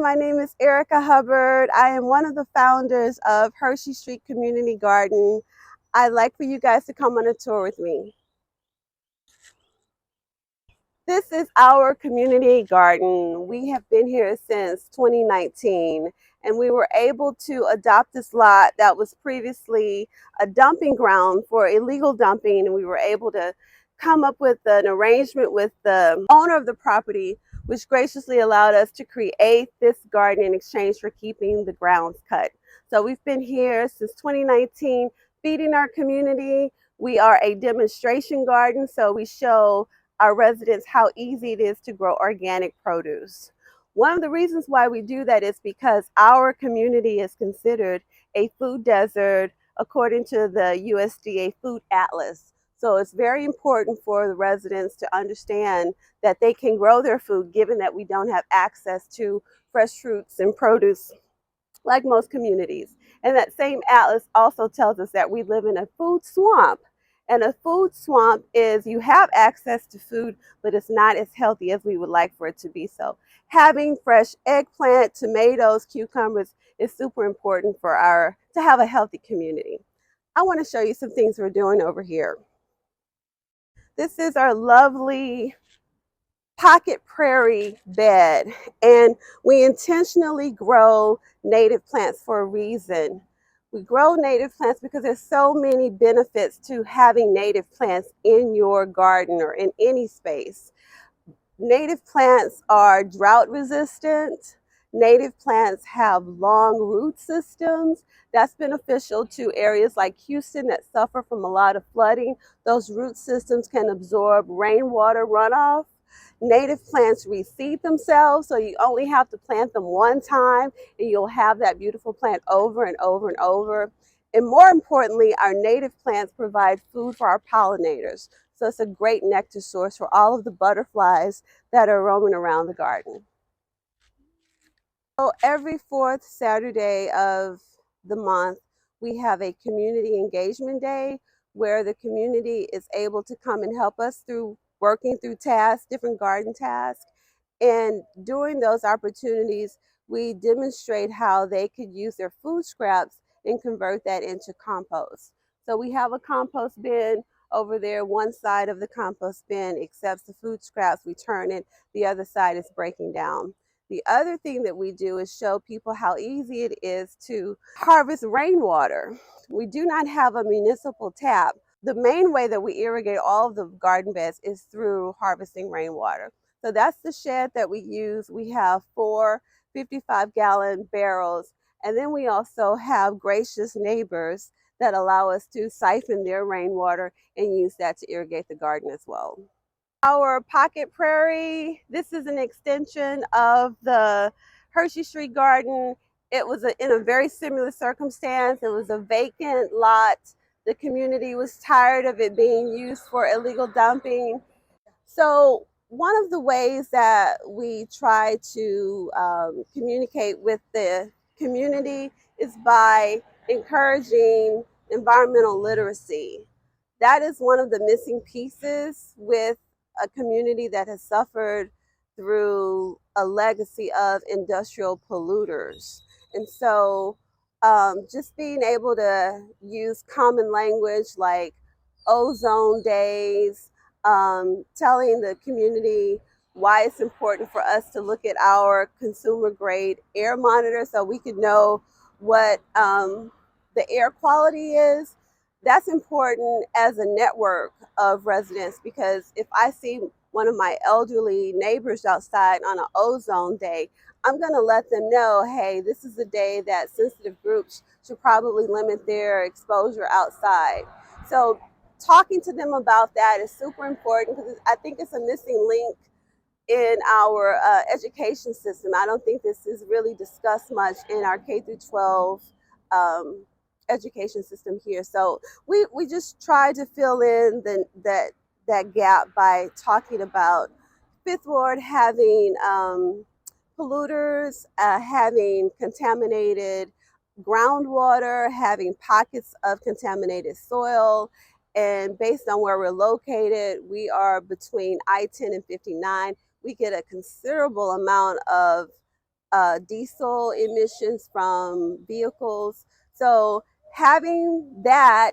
my name is Erica Hubbard. I am one of the founders of Hershe Community Garden. I'd like for you guys to come on a tour with me. This is our community garden. We have been here since 2019, and we were able to adopt this lot that was previously a dumping ground for illegal dumping, and we were able to come up with an arrangement with the owner of the property, which graciously allowed us to create this garden in exchange for keeping the grounds cut. So we've been here since 2019, feeding our community. We are a demonstration garden, so we show our residents how easy it is to grow organic produce. One of the reasons why we do that is because our community is considered a food desert according to the USDA Food Atlas. So it's very important for the residents to understand that they can grow their food given that we don't have access to fresh fruits and produce like most communities. And that same atlas also tells us that we live in a food swamp. And a food swamp is you have access to food, but it's not as healthy as we would like for it to be. So having fresh eggplant, tomatoes, cucumbers is super important for to have a healthy community. I want to show you some things we're doing over here. This is our lovely pocket prairie bed, and we intentionally grow native plants for a reason. We grow native plants because there's so many benefits to having native plants in your garden or in any space. Native plants are drought resistant. Native plants have long root systems. That's beneficial to areas like Houston that suffer from a lot of flooding. Those root systems can absorb rainwater runoff. Native plants reseed themselves, so you only have to plant them one time and you'll have that beautiful plant over and over and over. And more importantly, our native plants provide food for our pollinators. So it's a great nectar source for all of the butterflies that are roaming around the garden. So every fourth Saturday of the month, we have a community engagement day where the community is able to come and help us through working through tasks, different garden tasks. And during those opportunities, we demonstrate how they could use their food scraps and convert that into compost. So we have a compost bin over there. One side of the compost bin accepts the food scraps, we turn it, the other side is breaking down. The other thing that we do is show people how easy it is to harvest rainwater. We do not have a municipal tap. The main way that we irrigate all of the garden beds is through harvesting rainwater. So that's the shed that we use. We have 4 55-gallon barrels, and then we also have gracious neighbors that allow us to siphon their rainwater and use that to irrigate the garden as well. Our pocket prairie, this is an extension of the Hershe Street Garden. It was in a very similar circumstance. It was a vacant lot. The community was tired of it being used for illegal dumping. So one of the ways that we try to communicate with the community is by encouraging environmental literacy. That is one of the missing pieces with a community that has suffered through a legacy of industrial polluters. And so just being able to use common language like ozone days, telling the community why it's important for us to look at our consumer grade air monitor so we could know what the air quality is. That's important as a network of residents, because if I see one of my elderly neighbors outside on an ozone day, I'm going to let them know, hey, this is a day that sensitive groups should probably limit their exposure outside. So talking to them about that is super important, because I think it's a missing link in our education system. I don't think this is really discussed much in our K through 12 education system here. So we just try to fill in that gap by talking about Fifth Ward having polluters, having contaminated groundwater, having pockets of contaminated soil. And based on where we're located, we are between I-10 and 59. We get a considerable amount of diesel emissions from vehicles. So having that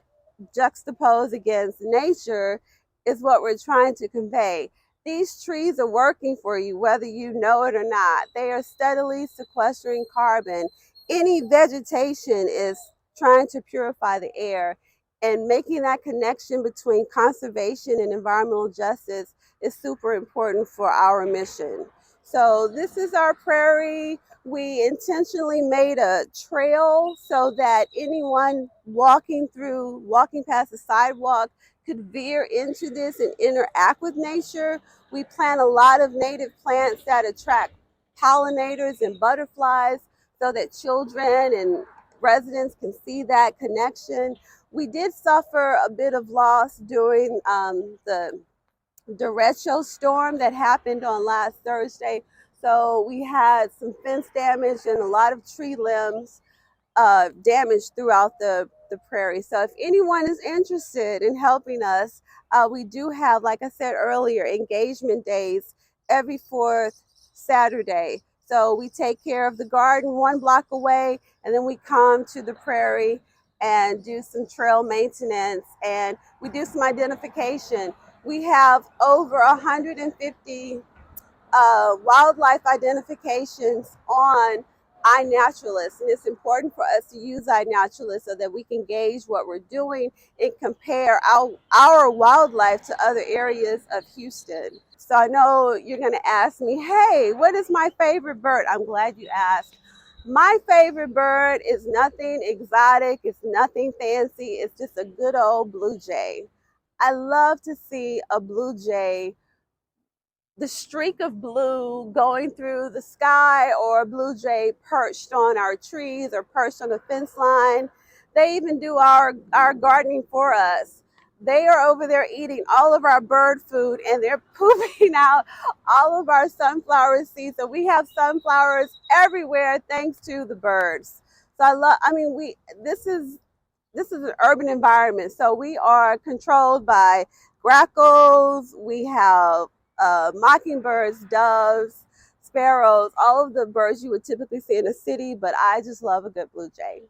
juxtaposed against nature is what we're trying to convey. These trees are working for you, whether you know it or not. They are steadily sequestering carbon. Any vegetation is trying to purify the air, and making that connection between conservation and environmental justice is super important for our mission. So this is our prairie. We intentionally made a trail so that anyone walking past the sidewalk could veer into this and interact with nature. We plant a lot of native plants that attract pollinators and butterflies so that children and residents can see that connection. We did suffer a bit of loss during the derecho storm that happened on last Thursday. So we had some fence damage and a lot of tree limbs damaged throughout the prairie. So if anyone is interested in helping us, we do have, like I said earlier, engagement days every fourth Saturday. So we take care of the garden 1 block away, and then we come to the prairie and do some trail maintenance, and we do some identification. We have over 150 wildlife identifications on iNaturalist, and it's important for us to use iNaturalist so that we can gauge what we're doing and compare our wildlife to other areas of Houston. So I know you're going to ask me, hey, what is my favorite bird? I'm glad you asked. My favorite bird is nothing exotic, it's nothing fancy, it's just a good old blue jay. I love to see a blue jay, the streak of blue going through the sky, or a blue jay perched on our trees or perched on a fence line. They even do our gardening for us. They are over there eating all of our bird food, and they're pooping out all of our sunflower seeds. So we have sunflowers everywhere thanks to the birds. So this is an urban environment. So we are controlled by grackles, we have mockingbirds, doves, sparrows, all of the birds you would typically see in a city, but I just love a good blue jay.